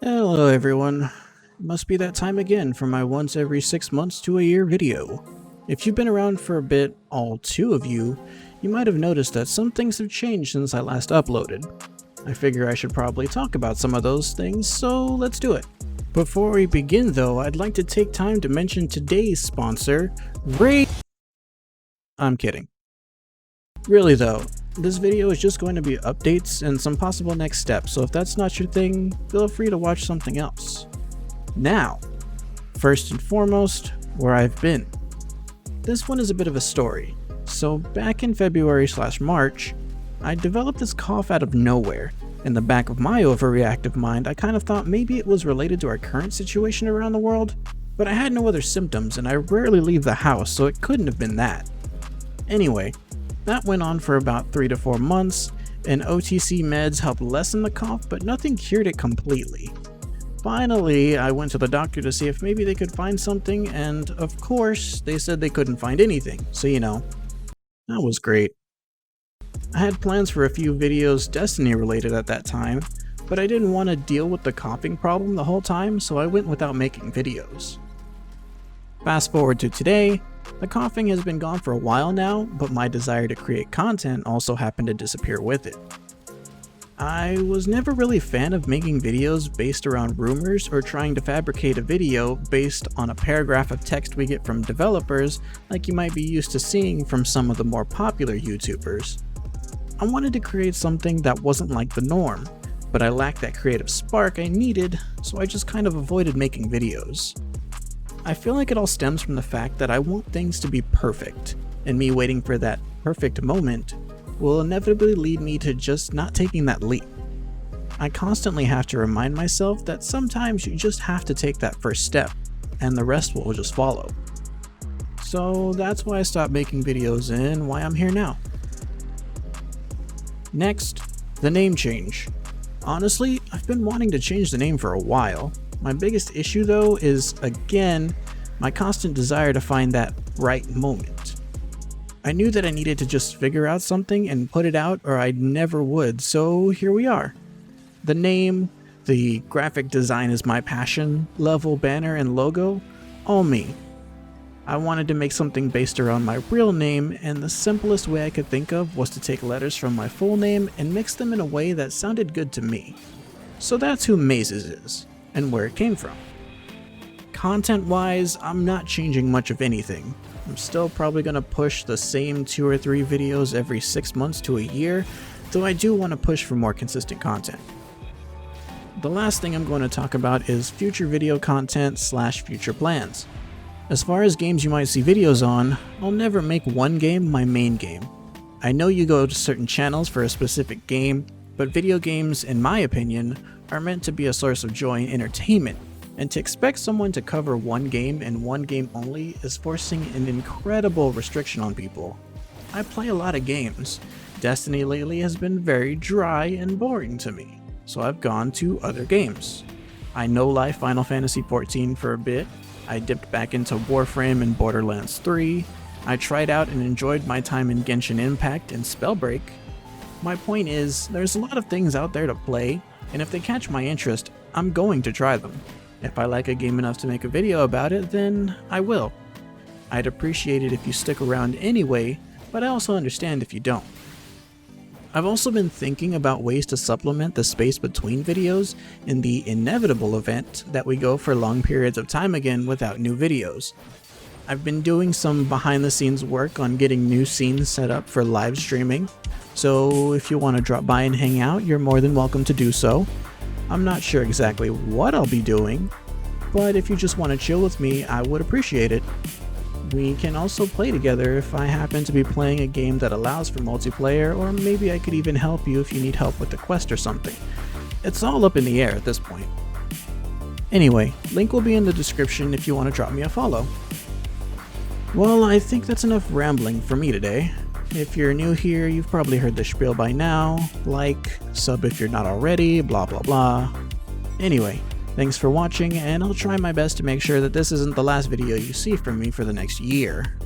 Hello everyone. It must be that time again for my once every 6 months to a year video. If you've been around for a bit, all two of you, you might have noticed that some things have changed since I last uploaded. I figure I should probably talk about some of those things, so let's do it. Before we begin though, I'd like to take time to mention today's sponsor, Ray. I'm kidding. Really though, this video is just going to be updates and some possible next steps, so if that's not your thing, feel free to watch something else. Now, first and foremost, where I've been. This one is a bit of a story. So back in February/March, I developed this cough out of nowhere. In the back of my overreactive mind, I kind of thought maybe it was related to our current situation around the world, but I had no other symptoms and I rarely leave the house, so it couldn't have been that. Anyway, that went on for about 3 to 4 months, and OTC meds helped lessen the cough, but nothing cured it completely. Finally, I went to the doctor to see if maybe they could find something, and of course, they said they couldn't find anything, so that was great. I had plans for a few videos Destiny related at that time, but I didn't want to deal with the coughing problem the whole time, so I went without making videos. Fast forward to today, the coughing has been gone for a while now, but my desire to create content also happened to disappear with it. I was never really a fan of making videos based around rumors or trying to fabricate a video based on a paragraph of text we get from developers like you might be used to seeing from some of the more popular YouTubers. I wanted to create something that wasn't like the norm, but I lacked that creative spark I needed, so I just kind of avoided making videos. I feel like it all stems from the fact that I want things to be perfect, and me waiting for that perfect moment will inevitably lead me to just not taking that leap. I constantly have to remind myself that sometimes you just have to take that first step, and the rest will just follow. So that's why I stopped making videos and why I'm here now. Next, the name change. Honestly, I've been wanting to change the name for a while. My biggest issue though is, again, my constant desire to find that right moment. I knew that I needed to just figure out something and put it out or I never would, so here we are. The name, the graphic design is my passion, level, banner, and logo, all me. I wanted to make something based around my real name, and the simplest way I could think of was to take letters from my full name and mix them in a way that sounded good to me. So that's who Mazes is, and where it came from. Content-wise, I'm not changing much of anything. I'm still probably going to push the same 2 or 3 videos every 6 months to a year, though I do want to push for more consistent content. The last thing I'm going to talk about is future video content / future plans. As far as games you might see videos on, I'll never make one game my main game. I know you go to certain channels for a specific game, but video games, in my opinion, are meant to be a source of joy and entertainment, and to expect someone to cover one game and one game only is forcing an incredible restriction on people. I play a lot of games. Destiny lately has been very dry and boring to me, so I've gone to other games. I no-life Final Fantasy XIV for a bit, I dipped back into Warframe and Borderlands 3, I tried out and enjoyed my time in Genshin Impact and Spellbreak. My point is, there's a lot of things out there to play, and if they catch my interest, I'm going to try them. If I like a game enough to make a video about it, then I will. I'd appreciate it if you stick around anyway, but I also understand if you don't. I've also been thinking about ways to supplement the space between videos in the inevitable event that we go for long periods of time again without new videos. I've been doing some behind the scenes work on getting new scenes set up for live streaming, so if you want to drop by and hang out, you're more than welcome to do so. I'm not sure exactly what I'll be doing, but if you just want to chill with me, I would appreciate it. We can also play together if I happen to be playing a game that allows for multiplayer, or maybe I could even help you if you need help with a quest or something. It's all up in the air at this point. Anyway, link will be in the description if you want to drop me a follow. Well, I think that's enough rambling for me today. If you're new here, you've probably heard the spiel by now. Like, sub if you're not already, blah blah blah. Anyway, thanks for watching, and I'll try my best to make sure that this isn't the last video you see from me for the next year.